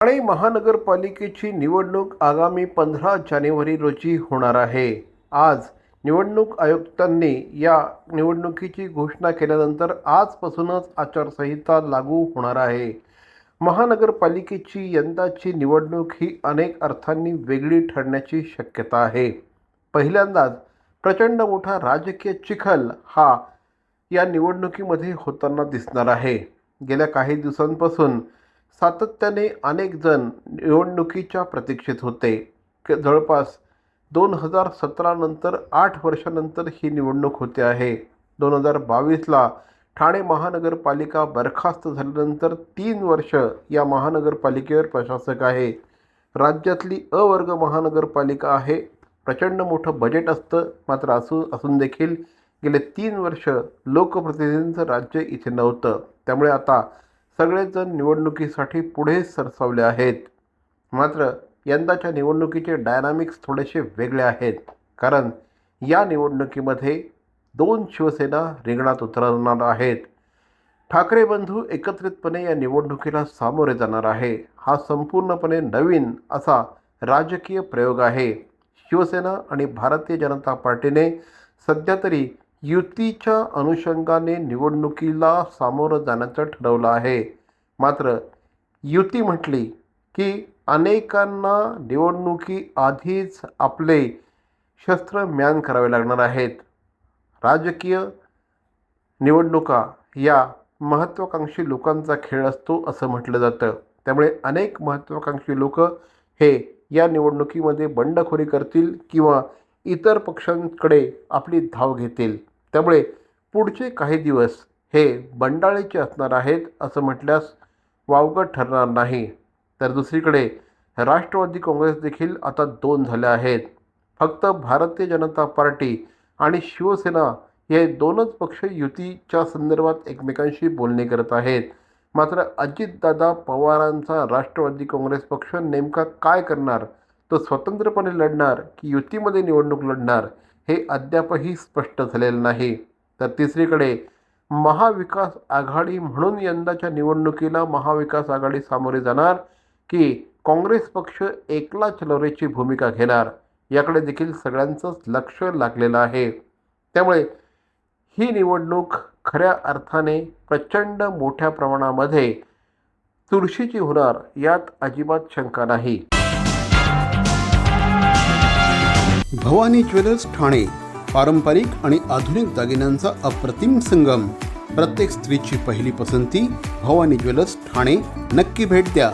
ठाणे महानगरपालिकेची निवडणूक आगामी 15 जानेवारी रोजी होणार आहे। आज निवडणूक आयुक्तांनी या निवडणुकीची घोषणा केल्यानंतर आजपासूनच आचारसंहिता लागू होणार आहे। महानगरपालिकेची यंदाची निवडणूक ही अनेक अर्थांनी वेगळी ठरण्याची शक्यता आहे। पहिल्यांदाच प्रचंड मोठा राजकीय चिखल हा या निवडणुकीमध्ये होताना दिसणार आहे। गेल्या काही दिवसांपासून सातत्याने अनेक जण निवडणुकीच्या प्रतीक्षेत होते। जवळपास 2017 नंतर 8 वर्षानंतर ही निवडणूक होते आहे। 2022ला ठाणे महानगरपालिका बरखास्त झाल्यानंतर 3 वर्ष या महानगरपालिकेवर प्रशासक आहे। राज्यातली अ वर्ग महानगरपालिका आहे। प्रचंड मोठं बजेट असतं, मात्र असून देखील गेले 3 वर्ष लोकप्रतिनिधींचं राज्य इथे नव्हतं। त्यामुळे आता सगळेजण निवडणुकीसाठी पुढे सरसावले आहेत। मात्र यंदाच्या निवडणुकीचे डायनामिक्स थोडेसे वेगळे आहेत, कारण या निवडणुकीमध्ये 2 शिवसेना रिंगणात उतरणार आहेत। ठाकरे बंधू एकत्रितपणे या निवडणुकीला सामोरे जाणार आहे। हा संपूर्णपणे नवीन असा राजकीय प्रयोग आहे। शिवसेना आणि भारतीय जनता पार्टीने सध्या तरी युतीच्या अनुषंगाने निवडणुकीला सामोरं जाण्याचं ठरवलं आहे। मात्र युती म्हटली की अनेकांना निवडणुकीआधीच आपले शस्त्र म्यान करावे लागणार आहेत। राजकीय निवडणुका या महत्त्वाकांक्षी लोकांचा खेळ असतो असं म्हटलं जातं। त्यामुळे अनेक महत्त्वाकांक्षी लोक हे या निवडणुकीमध्ये बंडखोरी करतील किंवा इतर पक्षांकडे आपली धाव घेतील। त्यामुळे पुढचे काही दिवस हे बंडाळीचे असणार आहेत असं म्हटल्यास वावगं ठरणार नाही। तर दुसरीकडे राष्ट्रवादी काँग्रेस देखील आता 2 झाल्या आहेत। फक्त भारतीय जनता पार्टी आणि शिवसेना हे 2च पक्ष युतीच्या संदर्भात एकमेकांशी बोलणी करत आहेत। मात्र अजितदादा पवारांचा राष्ट्रवादी काँग्रेस पक्ष नेमका काय करणार, तो स्वतंत्रपणे लढणार की युतीमध्ये निवडणूक लढणार, हे अद्यापही स्पष्ट झालेलं नाही। तर तिसरीकडे महाविकास आघाडी म्हणून यंदाच्या निवडणुकीला महाविकास आघाडी सामोरे जाणार की काँग्रेस पक्ष एकला चलवरेची भूमिका घेणार, याकडे देखील सगळ्यांचंच लक्ष लागलेलं आहे। त्यामुळे ही निवडणूक खऱ्या अर्थाने प्रचंड मोठ्या प्रमाणामध्ये चुरशीची होणार, यात अजिबात शंका नाही। भवानी ज्वेलर्स ठाणे, पारंपरिक आणि आधुनिक दागिन्यांचा अप्रतिम संगम। प्रत्येक स्त्रीची पहिली पसंती भवानी ज्वेलर्स ठाणे। नक्की भेट द्या।